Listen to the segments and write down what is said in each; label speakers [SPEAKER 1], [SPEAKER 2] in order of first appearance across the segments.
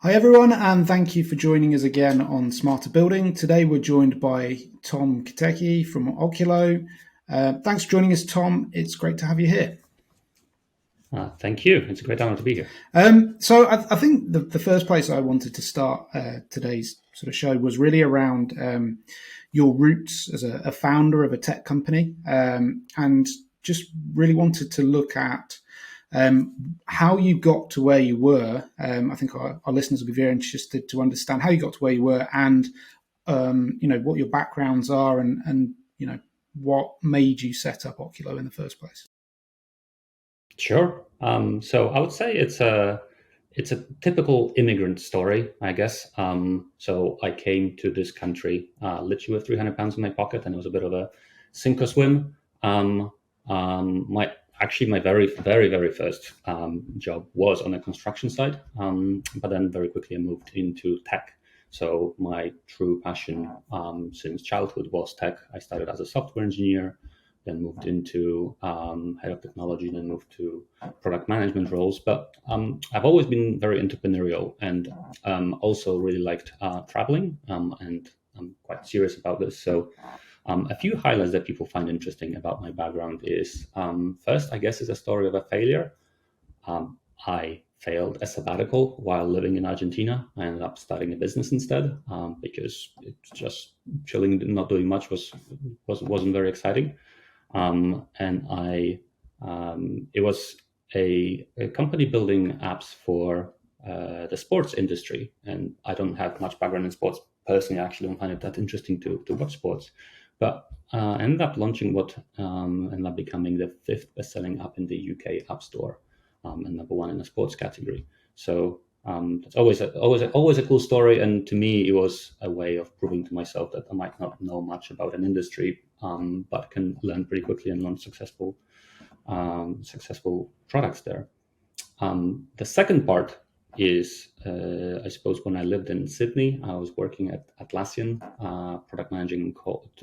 [SPEAKER 1] Hi everyone, and thank you for joining us again on Smarter Building. Today we're joined by Tom Kotecki from Oculo. Thanks for joining us, Tom. It's great to have you here.
[SPEAKER 2] Thank you. It's a great honor to be here.
[SPEAKER 1] So I think the first place I wanted to start today's sort of show was really around your roots as a founder of a tech company, and just really wanted to look at how you got to where you were. I think our listeners will be very interested to understand how you got to where you were, and what your backgrounds are, and what made you set up Oculo in the first place.
[SPEAKER 2] Sure. So I would say it's a typical immigrant story, I guess. So I came to this country literally with 300 pounds in my pocket, and it was a bit of a sink or swim. My very, very, very first job was on the construction side, but then very quickly I moved into tech. So my true passion since childhood was tech. I started as a software engineer, then moved into head of technology, then moved to product management roles. But I've always been very entrepreneurial and also really liked traveling, and I'm quite serious about this. So a few highlights that people find interesting about my background is first, I guess, is a story of a failure. I failed a sabbatical while living in Argentina. I ended up starting a business instead because it's just chilling, not doing much wasn't very exciting. It was a company building apps for the sports industry, and I don't have much background in sports personally. I actually don't find it that interesting to watch sports, but I ended up launching what ended up becoming the fifth best-selling app in the UK App Store, and number one in the sports category. So it's always a cool story, and to me, it was a way of proving to myself that I might not know much about an industry, but can learn pretty quickly and launch successful products there. The second part is, I suppose, when I lived in Sydney, I was working at Atlassian, product managing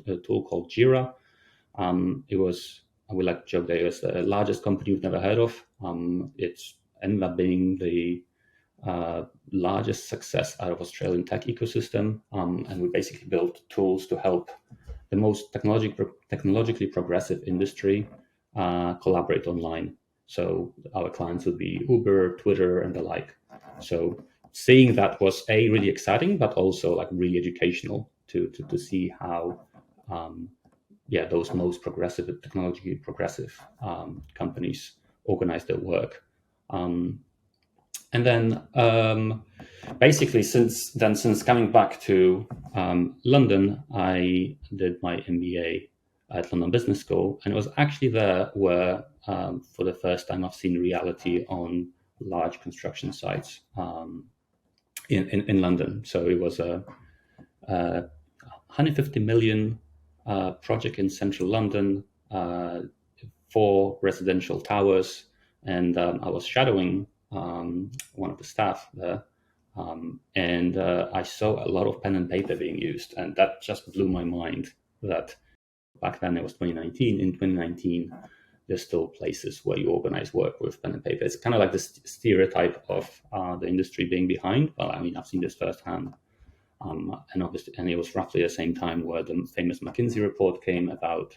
[SPEAKER 2] a tool called Jira. We like to joke that it was the largest company you've never heard of. It's ended up being the largest success out of Australian tech ecosystem, and we basically built tools to help the most technologically progressive industry collaborate online. So our clients would be Uber, Twitter, and the like. So seeing that was really exciting, but also like really educational to see how those most technologically progressive companies organize their work. And then basically since coming back to London, I did my MBA at London Business School, and it was actually there where for the first time I've seen reality on large construction sites in London. So it was a 150 million project in central London, 4 residential towers, and I was shadowing one of the staff there, and I saw a lot of pen and paper being used, and that just blew my mind. That back then it was 2019. In 2019, there's still places where you organize work with pen and paper. It's kind of like this stereotype of the industry being behind. Well, I mean, I've seen this firsthand. And it was roughly the same time where the famous McKinsey report came about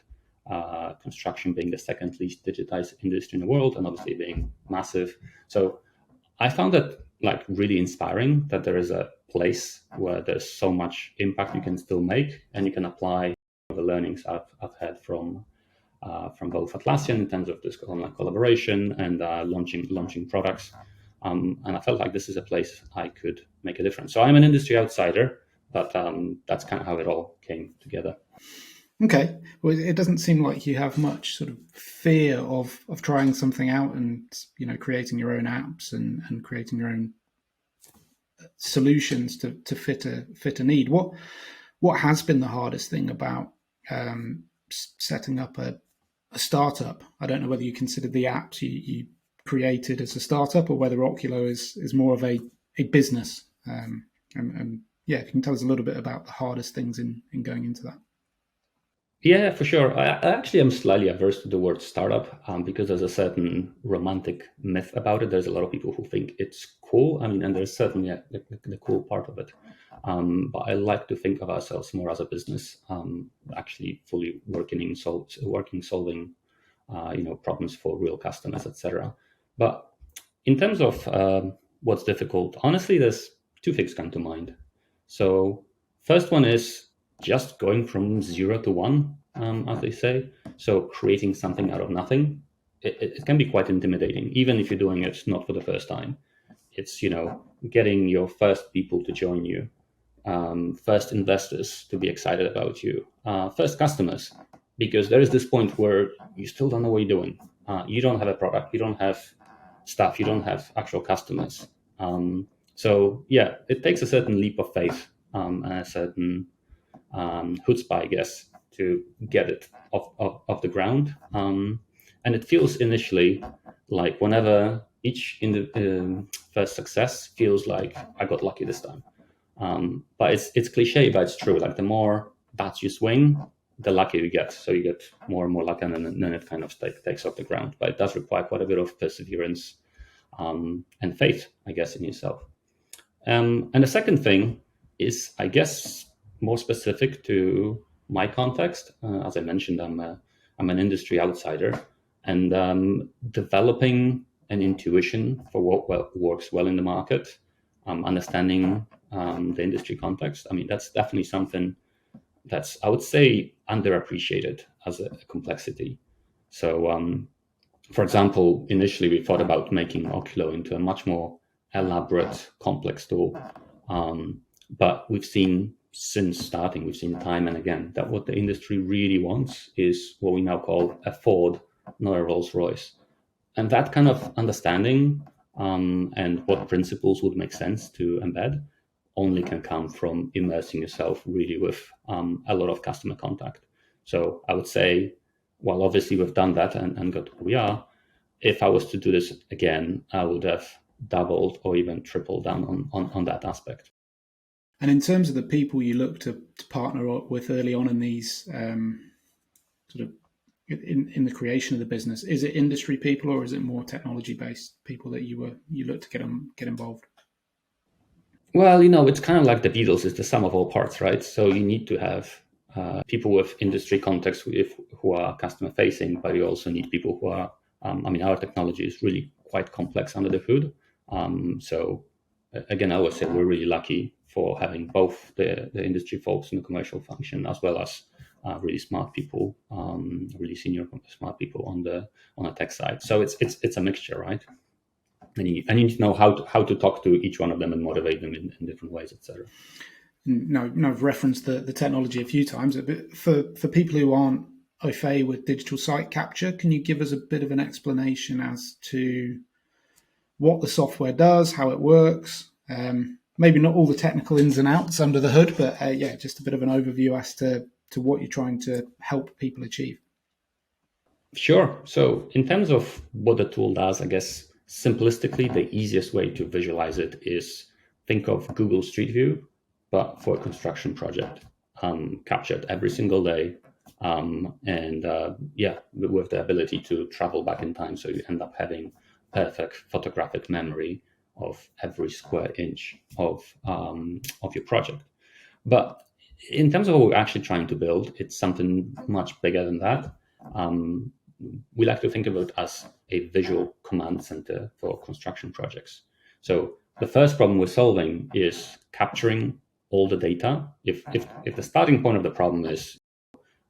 [SPEAKER 2] construction being the second least digitized industry in the world, and obviously being massive. So I found that like really inspiring, that there is a place where there's so much impact you can still make, and you can apply the learnings I've had from both Atlassian in terms of this online collaboration and launching products. And I felt like this is a place I could make a difference. So I'm an industry outsider, but that's kind of how it all came together.
[SPEAKER 1] Okay, well, it doesn't seem like you have much sort of fear of trying something out and creating your own apps and creating your own solutions to fit a need. What has been the hardest thing about setting up a startup? I don't know whether you consider the apps you created as a startup, or whether Oculo is more of a business. And yeah, if you can tell us a little bit about the hardest things in going into that.
[SPEAKER 2] Yeah, for sure. I actually am slightly averse to the word startup because there's a certain romantic myth about it. There's a lot of people who think it's cool. I mean, and there's certainly the cool part of it. But I like to think of ourselves more as a business, actually fully working solving, problems for real customers, etc. But in terms of what's difficult, honestly, there's two things come to mind. So first one is just going from 0 to 1, as they say. So creating something out of nothing. It can be quite intimidating, even if you're doing it not for the first time. It's getting your first people to join you, first investors to be excited about you, first customers, because there is this point where you still don't know what you're doing. You don't have a product, you don't have stuff, you don't have actual customers. So yeah, it takes a certain leap of faith, and a certain chutzpah, I guess, to get it off the ground. And it feels initially like whenever each in the first success feels like I got lucky this time. But it's cliche, but it's true. Like the more bats you swing, the luckier you get. So you get more and more luck, and then it kind of takes off the ground. But it does require quite a bit of perseverance, and faith, I guess, in yourself. And the second thing is, I guess, more specific to my context. As I mentioned, I'm an industry outsider, and developing an intuition for what works well in the market, understanding the industry context. I mean, that's definitely something that's, I would say, underappreciated as a complexity. So, for example, initially we thought about making Oculo into a much more elaborate, complex tool. But we've seen since starting, we've seen time and again that what the industry really wants is what we now call a Ford, not a Rolls Royce. And that kind of understanding, and what principles would make sense to embed only can come from immersing yourself really with a lot of customer contact. So I would say, well, obviously we've done that and got where we are. If I was to do this again, I would have doubled or even tripled down on that aspect.
[SPEAKER 1] And in terms of the people you look to partner up with early on in these sort of in the creation of the business, is it industry people or is it more technology based people that you look to get involved?
[SPEAKER 2] Well, it's kind of like the Beatles, it's the sum of all parts, right? So you need to have people with industry context who are customer facing, but you also need people who are, our technology is really quite complex under the hood. So again, I would say we're really lucky for having both the industry folks in the commercial function as well as really smart people, really senior smart people on the tech side. So it's a mixture, right? And you need to know how to talk to each one of them and motivate them in different ways, etc.
[SPEAKER 1] No, I've referenced the technology a few times. But for people who aren't au fait with digital site capture, can you give us a bit of an explanation as to what the software does, how it works? Maybe not all the technical ins and outs under the hood, but yeah, just a bit of an overview as to what you're trying to help people achieve.
[SPEAKER 2] Sure. So in terms of what the tool does, I guess simplistically, the easiest way to visualize it is think of Google Street View, but for a construction project, captured every single day. And yeah, with the ability to travel back in time. So you end up having perfect photographic memory of every square inch of your project. But in terms of what we're actually trying to build, it's something much bigger than that. Um, we like to think of it as a visual command center for construction projects. So the first problem we're solving is capturing all the data. If the starting point of the problem is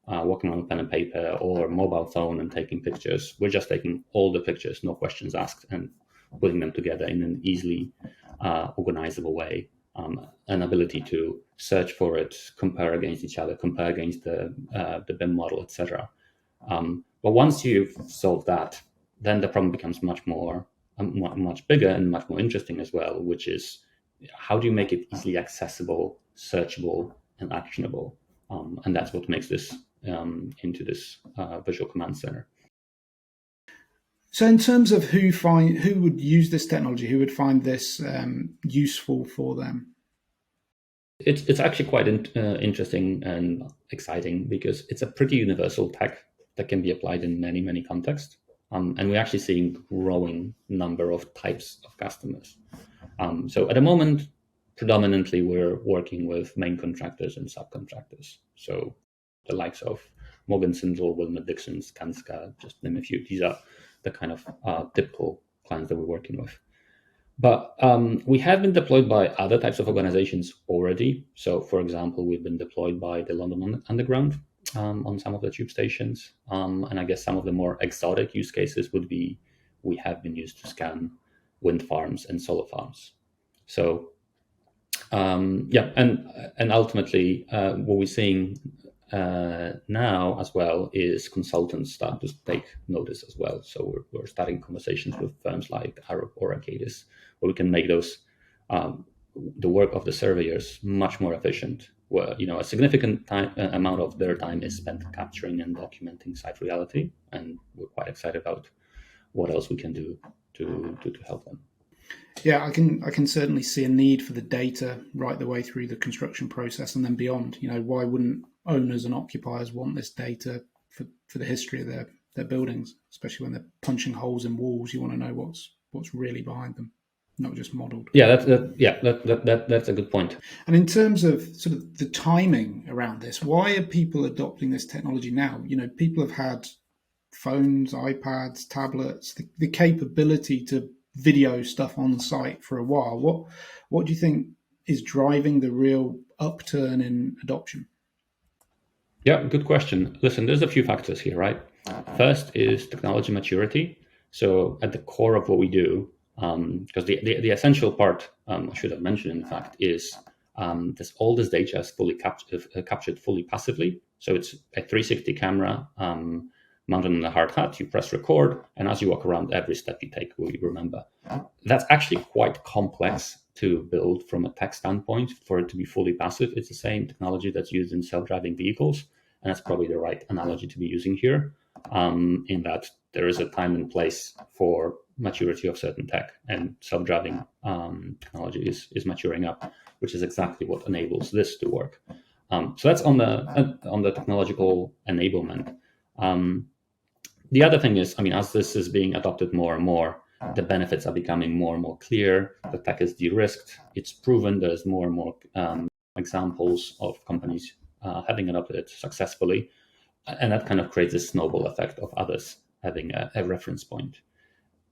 [SPEAKER 2] walking on pen and paper or mobile phone and taking pictures, we're just taking all the pictures, no questions asked, and putting them together in an easily organizable way. An ability to search for it, compare against each other, compare against the BIM model, etc. But once you've solved that, then the problem becomes much bigger and much more interesting as well, which is how do you make it easily accessible, searchable, and actionable? And that's what makes this into this visual command center.
[SPEAKER 1] So, in terms of who would use this technology, who would find this useful for them?
[SPEAKER 2] It's actually quite interesting and exciting because it's a pretty universal tech that can be applied in many contexts. And we're actually seeing growing number of types of customers. So at the moment, predominantly we're working with main contractors and subcontractors. So the likes of Morgan Sindall, Wilmer Dixon, Skanska, just name a few. These are the kind of typical clients that we're working with. But we have been deployed by other types of organizations already. So, for example, we've been deployed by the London Underground on some of the tube stations. And I guess some of the more exotic use cases would be we have been used to scan wind farms and solar farms. So, yeah, and ultimately, what we're seeing now as well is consultants start to take notice as well. So we're starting conversations with firms like Arup or Arcadis, where we can make those the work of the surveyors much more efficient. Where a significant amount of their time is spent capturing and documenting site reality, and we're quite excited about what else we can do to help them.
[SPEAKER 1] Yeah, I can certainly see a need for the data right the way through the construction process and then beyond. Why wouldn't owners and occupiers want this data for the history of their buildings, especially when they're punching holes in walls? You want to know what's really behind them, not just modelled.
[SPEAKER 2] Yeah, that's a good point.
[SPEAKER 1] And in terms of sort of the timing around this, why are people adopting this technology now? People have had phones, iPads, tablets, the capability to video stuff on site for a while. What do you think is driving the real upturn in adoption?
[SPEAKER 2] Yeah, good question. Listen, there's a few factors here, right? First is technology maturity. So at the core of what we do, because the essential part, I should have mentioned, in fact, is all this data is fully captured fully passively. So it's a 360 camera mounted on a hard hat. You press record, and as you walk around, every step you take will you remember. That's actually quite complex to build from a tech standpoint for it to be fully passive. It's the same technology that's used in self-driving vehicles, and that's probably the right analogy to be using here, in that there is a time and place for maturity of certain tech, and self-driving technology is maturing up, which is exactly what enables this to work. So that's on the technological enablement. The other thing is, as this is being adopted more and more, the benefits are becoming more and more clear. The tech is de-risked. It's proven. There's more and more examples of companies having adopted it successfully. And that kind of creates a snowball effect of others having a reference point.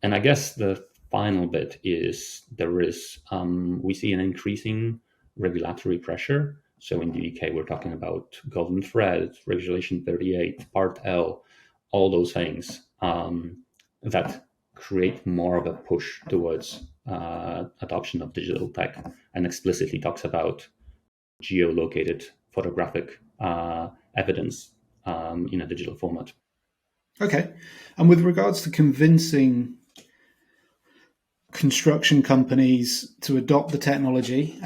[SPEAKER 2] And I guess the final bit is we see an increasing regulatory pressure. So in the UK, we're talking about golden thread, regulation 38, part L, all those things that create more of a push towards adoption of digital tech, and explicitly talks about geolocated photographic evidence in a digital format. Okay.
[SPEAKER 1] And with regards to convincing construction companies to adopt the technology,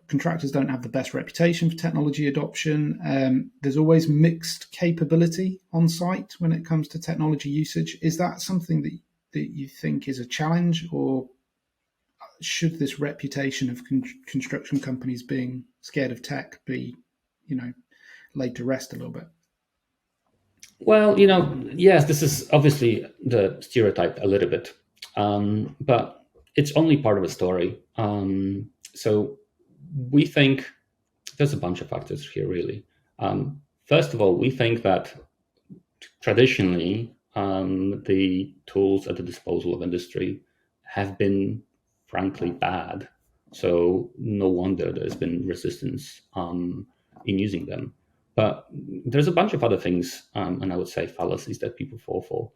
[SPEAKER 1] contractors don't have the best reputation for technology adoption. There's always mixed capability on site when it comes to technology usage. Is that something that you think is a challenge, or should this reputation of construction companies being scared of tech be, laid to rest a little bit?
[SPEAKER 2] Well, yes, this is obviously the stereotype a little bit, but it's only part of the story. So we think there's a bunch of factors here, really. First of all, we think that traditionally the tools at the disposal of industry have been, frankly, bad. So no wonder there's been resistance in using them. But there's a bunch of other things, and I would say fallacies that people fall for.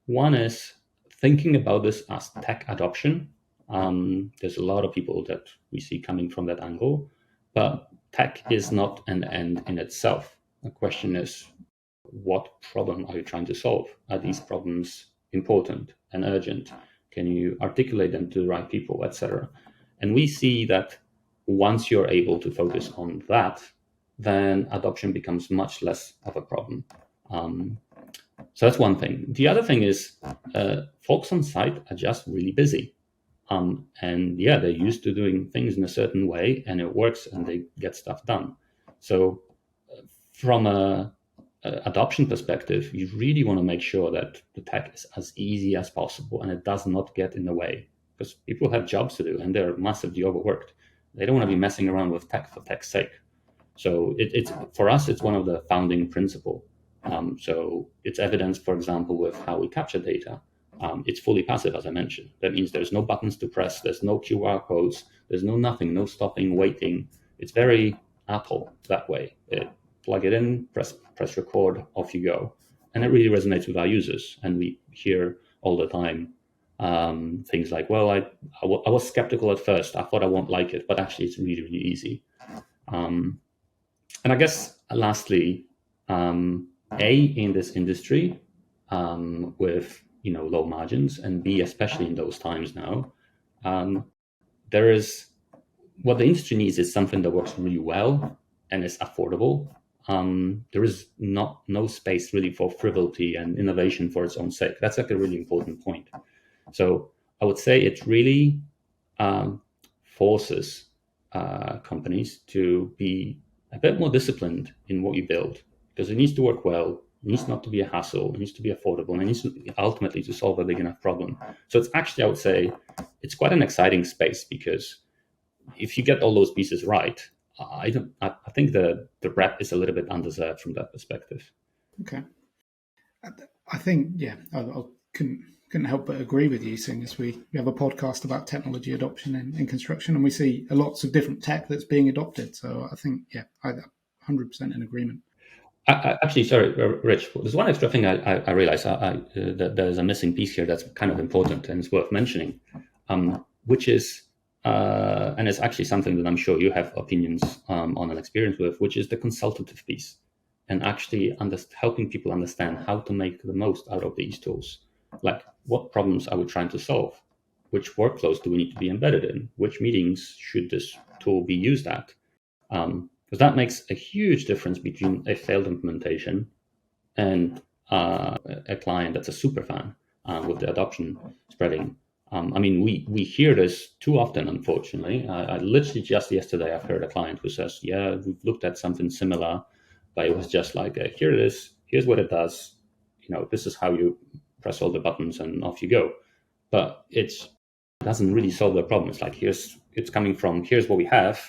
[SPEAKER 2] One is thinking about this as tech adoption. There's a lot of people that we see coming from that angle, but tech is not an end in itself. The question is, what problem are you trying to solve? Are these problems important and urgent? Can you articulate them to the right people, etc.? And we see that once you're able to focus on that, then adoption becomes much less of a problem. So that's one thing. The other thing is folks on site are just really busy. And yeah, they're used to doing things in a certain way, and it works, and they get stuff done. So from a adoption perspective, you really want to make sure that the tech is as easy as possible and it does not get in the way, because people have jobs to do and they're massively overworked. They don't want to be messing around with tech for tech's sake. So it's for us, it's one of the founding principle. So it's evidenced, for example, with how we capture data. It's fully passive, as I mentioned. That means there's no buttons to press, there's no QR codes, there's no nothing, no stopping, waiting. It's very Apple that way. Plug it in, press record, off you go. And it really resonates with our users. And we hear all the time things like, well, I was skeptical at first. I thought I won't like it, but actually it's really, really easy. And I guess lastly, in this industry with low margins, and B, especially in those times now, there is what the industry needs is something that works really well and is affordable. There is no space really for frivolity and innovation for its own sake. That's like a really important point. So I would say it really forces companies to be a bit more disciplined in what you build, because it needs to work well, it needs not to be a hassle, it needs to be affordable, and it needs to ultimately to solve a big enough problem. So it's actually, I would say, it's quite an exciting space, because if you get all those pieces right, I think the rep is a little bit undeserved from that perspective.
[SPEAKER 1] Okay. I think, yeah, I couldn't help but agree with you, seeing as we have a podcast about technology adoption in construction, and we see lots of different tech that's being adopted. So I think, yeah, I'm 100% in agreement.
[SPEAKER 2] Actually, sorry, Rich, there's one extra thing I realized that there's a missing piece here that's kind of important and it's worth mentioning, which is, and it's actually something that I'm sure you have opinions on and experience with, which is the consultative piece, and actually helping people understand how to make the most out of these tools. Like, what problems are we trying to solve? Which workflows do we need to be embedded in? Which meetings should this tool be used at? Because that makes a huge difference between a failed implementation and a client that's a super fan with the adoption spreading. I mean, we hear this too often, unfortunately. I literally just yesterday, I've heard a client who says, yeah, we've looked at something similar, but it was just like, here it is, here's what it does. This is how you press all the buttons and off you go. But it doesn't really solve the problem. It's like, it's coming from, here's what we have,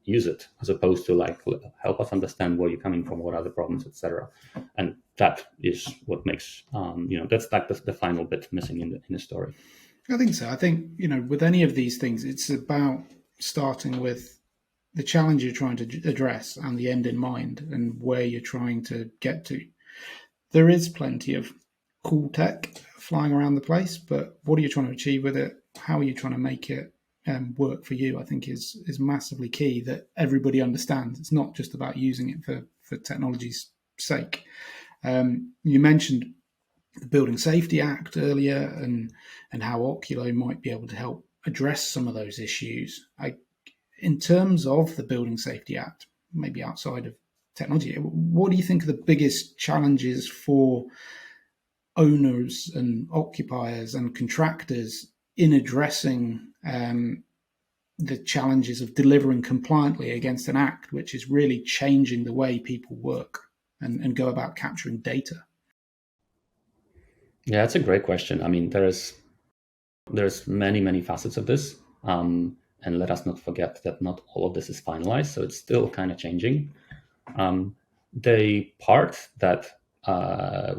[SPEAKER 2] use it, as opposed to like, help us understand where you're coming from, what are the problems, etc. And that is what makes, that's like the final bit missing in the story.
[SPEAKER 1] I think so. I think, with any of these things, it's about starting with the challenge you're trying to address and the end in mind and where you're trying to get to. There is plenty of cool tech flying around the place, but what are you trying to achieve with it? How are you trying to make it work for you? I think is massively key, that everybody understands. It's not just about using it for technology's sake. You mentioned the Building Safety Act earlier, and how Oculo might be able to help address some of those issues. In terms of the Building Safety Act, maybe outside of technology, what do you think are the biggest challenges for owners and occupiers and contractors in addressing the challenges of delivering compliantly against an act which is really changing the way people work and go about capturing data?
[SPEAKER 2] Yeah, that's a great question. I mean, there's many facets of this, and let us not forget that not all of this is finalized, so it's still kind of changing. The part that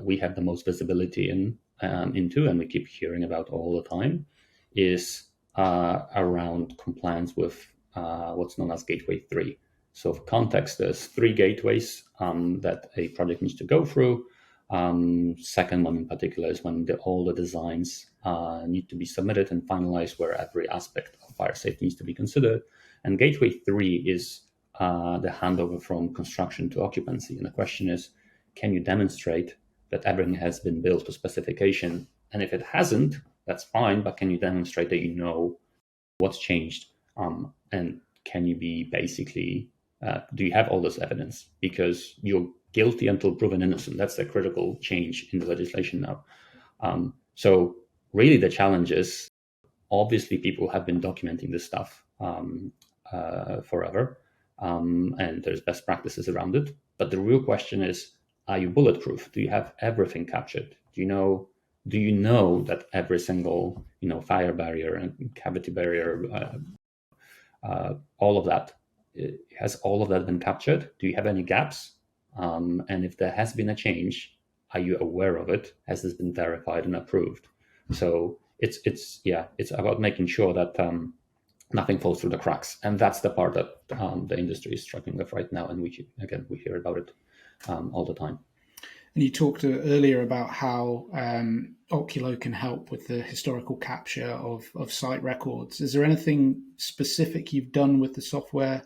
[SPEAKER 2] we have the most visibility into, and we keep hearing about all the time, is around compliance with what's known as Gateway 3. So for context, there's 3 gateways that a project needs to go through. Second one in particular is when all the designs need to be submitted and finalized, where every aspect of fire safety needs to be considered. And Gateway 3 is the handover from construction to occupancy. And the question is, can you demonstrate that everything has been built to specification? And if it hasn't, that's fine, but can you demonstrate that you know what's changed? And can you be basically, do you have all this evidence? Because you're guilty until proven innocent. That's the critical change in the legislation now. So really the challenge is obviously people have been documenting this stuff forever, and there's best practices around it. But the real question is, are you bulletproof? Do you have everything captured? Do you know that every single fire barrier and cavity barrier, all of that, has all of that been captured? Do you have any gaps? And if there has been a change, are you aware of it? Has this been verified and approved? So it's about making sure that nothing falls through the cracks, and that's the part that the industry is struggling with right now. And we hear about it all the time.
[SPEAKER 1] And you talked earlier about how Oculo can help with the historical capture of site records. Is there anything specific you've done with the software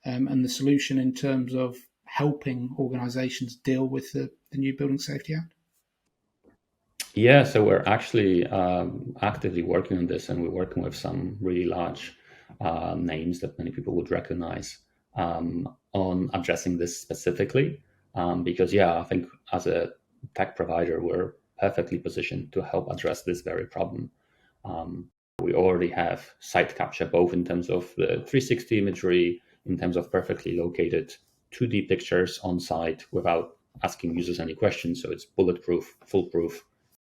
[SPEAKER 1] and the solution in terms of helping organizations deal with the new Building Safety Act?
[SPEAKER 2] Yeah, so we're actually actively working on this, and we're working with some really large names that many people would recognize on addressing this specifically. Because I think as a tech provider, we're perfectly positioned to help address this very problem. We already have site capture, both in terms of the 360 imagery, in terms of perfectly located 2D pictures on site without asking users any questions. So it's bulletproof, foolproof.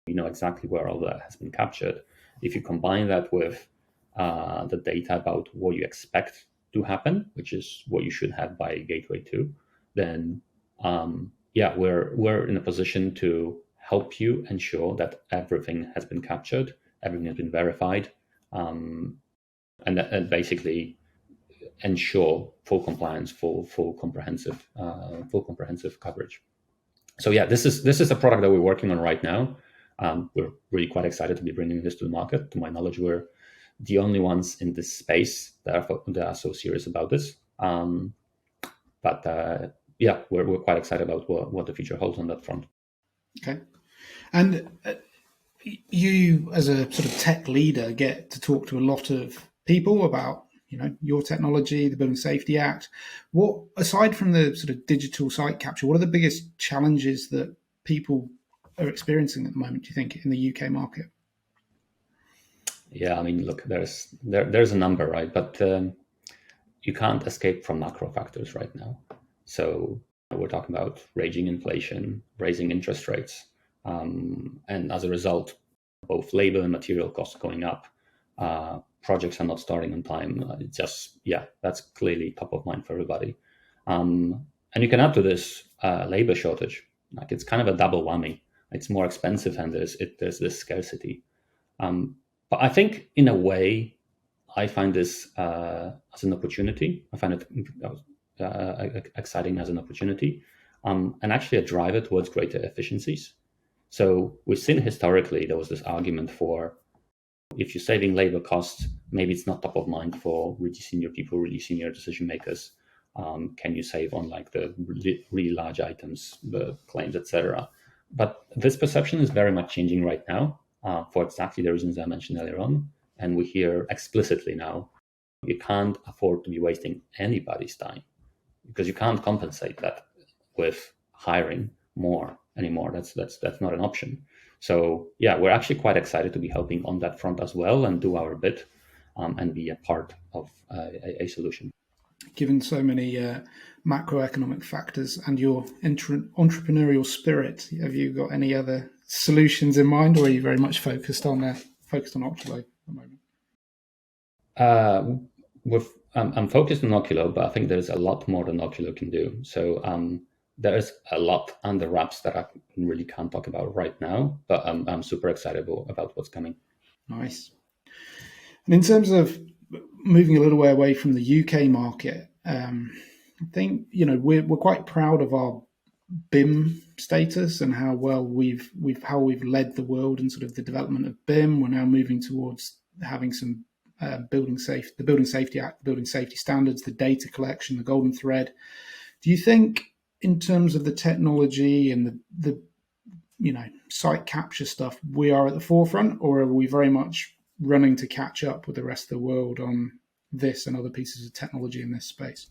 [SPEAKER 2] You know exactly where all that has been captured. If you combine that with the data about what you expect to happen, which is what you should have by Gateway 2, then we're in a position to help you ensure that everything has been captured, everything has been verified, and basically ensure full compliance, full comprehensive coverage. So this is a product that we're working on right now. We're really quite excited to be bringing this to the market. To my knowledge, we're the only ones in this space that are so serious about this. We're quite excited about what the future holds on that front.
[SPEAKER 1] Okay. And you, as a sort of tech leader, get to talk to a lot of people about your technology, the Building Safety Act. What, aside from the sort of digital site capture, what are the biggest challenges that people are experiencing at the moment, do you think, in the UK market?
[SPEAKER 2] Yeah, I mean, look, there's a number, right? But you can't escape from macro factors right now. So we're talking about raging inflation, raising interest rates, and as a result, both labor and material costs going up. Projects are not starting on time. That's clearly top of mind for everybody. And you can add to this labor shortage. Like, it's kind of a double whammy. It's more expensive, and there's this scarcity. But I think, in a way, I find this as an opportunity. I find it exciting as an opportunity, and actually a driver towards greater efficiencies. So we've seen historically there was this argument for, if you're saving labor costs, maybe it's not top of mind for really senior people, really senior decision makers. Can you save on like the really large items, the claims, etc.? But this perception is very much changing right now for exactly the reasons I mentioned earlier on. And we hear explicitly now, you can't afford to be wasting anybody's time, because you can't compensate that with hiring more anymore. That's not an option. So we're actually quite excited to be helping on that front as well, and do our bit and be a part of a solution.
[SPEAKER 1] Given so many macroeconomic factors and your entrepreneurial spirit, have you got any other solutions in mind, or are you very much focused on Oculo at the moment?
[SPEAKER 2] I'm focused on Oculo, but I think there's a lot more than Oculo can do. So there's a lot under wraps that I really can't talk about right now, but I'm super excited about what's coming.
[SPEAKER 1] Nice. And in terms of moving a little way away from the UK market, I think we're quite proud of our BIM status and how well we've led the world in sort of the development of BIM. We're now moving towards having some the Building Safety Act, the Building Safety Standards, the data collection, the golden thread. Do you think, in terms of the technology and the site capture stuff, we are at the forefront, or are we very much running to catch up with the rest of the world on this and other pieces of technology in this space?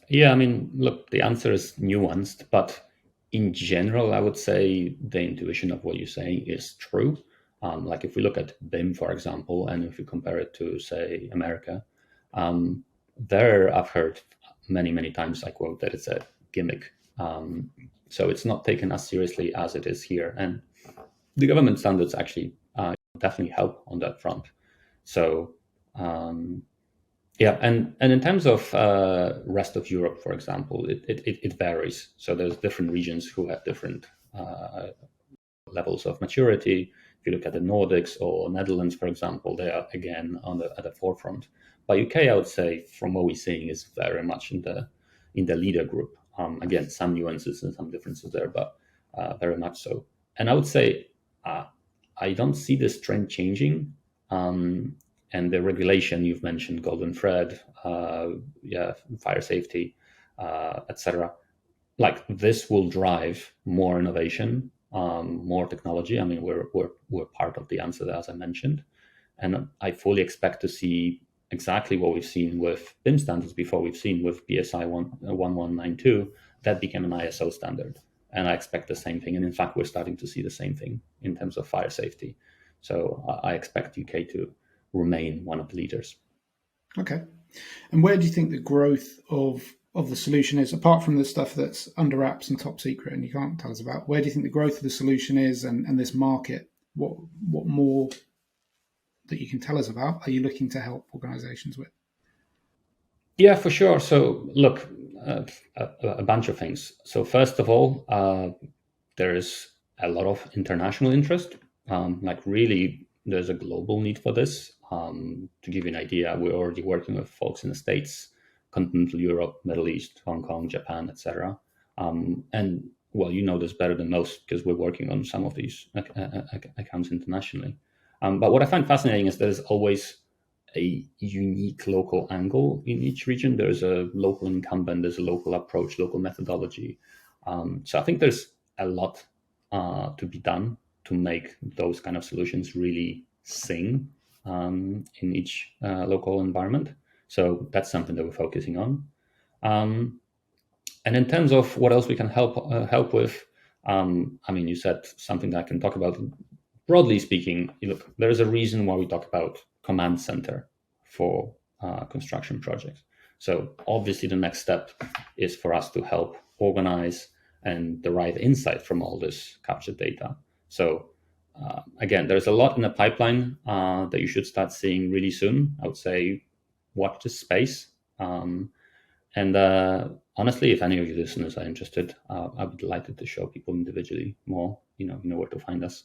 [SPEAKER 2] Yeah, I mean, look, the answer is nuanced, but in general, I would say the intuition of what you're saying is true. Like if we look at BIM, for example, and if you compare it to, say, America, there I've heard many times, I quote, that it's a gimmick. So it's not taken as seriously as it is here. And the government standards actually definitely help on that front. So yeah, and in terms of rest of Europe, for example, it varies. So there's different regions who have different levels of maturity. If you look at the Nordics or Netherlands, for example, they are again at the forefront. But UK, I would say, from what we're seeing, is very much in the leader group. Again, some nuances and some differences there, but very much so. And I would say I don't see this trend changing. And the regulation you've mentioned, golden thread, fire safety, etc. Like this will drive more innovation, more technology. I mean, we're part of the answer there, as I mentioned, and I fully expect to see exactly what we've seen with BIM standards before. We've seen with BSI 1192 that became an ISO standard, and I expect the same thing. And in fact, we're starting to see the same thing in terms of fire safety. So I expect UK to remain one of the leaders.
[SPEAKER 1] Okay. And where do you think the growth of the solution is, apart from the stuff that's under wraps and top secret and you can't tell us about? Where do you think the growth of the solution is, and this market? What more that you can tell us about are you looking to help organizations with?
[SPEAKER 2] Yeah, for sure. So look, a bunch of things. So first of all, there is a lot of international interest. Like really, there's a global need for this. To give you an idea, we're already working with folks in the States, continental Europe, Middle East, Hong Kong, Japan, etc. And well, you know this better than most because we're working on some of these accounts internationally. But what I find fascinating is there's always a unique local angle in each region. There's a local incumbent, there's a local approach, local methodology. So I think there's a lot to be done to make those kind of solutions really sing in each local environment. So that's something that we're focusing on. And in terms of what else we can help with, I mean, you said something that I can talk about. Broadly speaking, look, there is a reason why we talk about command center for construction projects. So obviously the next step is for us to help organize and derive insight from all this captured data. So again, there's a lot in the pipeline that you should start seeing really soon. I would say watch this space. And honestly, if any of your listeners are interested, I'd be delighted to show people individually more, you know where to find us.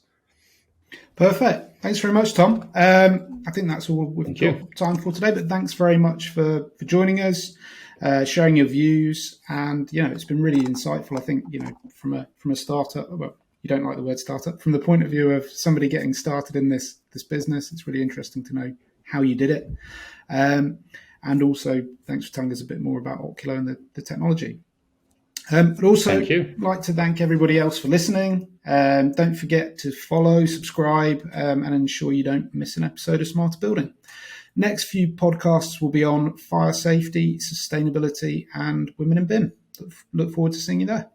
[SPEAKER 1] Perfect. Thanks very much, Tom. I think that's all we've got time for today, but thanks very much for joining us, sharing your views. And, it's been really insightful. I think, from a startup, well, you don't like the word startup, from the point of view of somebody getting started in this business, it's really interesting to know how you did it. And also, thanks for telling us a bit more about Oculo and the technology. But also, like to thank everybody else for listening. Don't forget to follow, subscribe, and ensure you don't miss an episode of Smarter Building. Next few podcasts will be on fire safety, sustainability, and women in BIM. Look forward to seeing you there.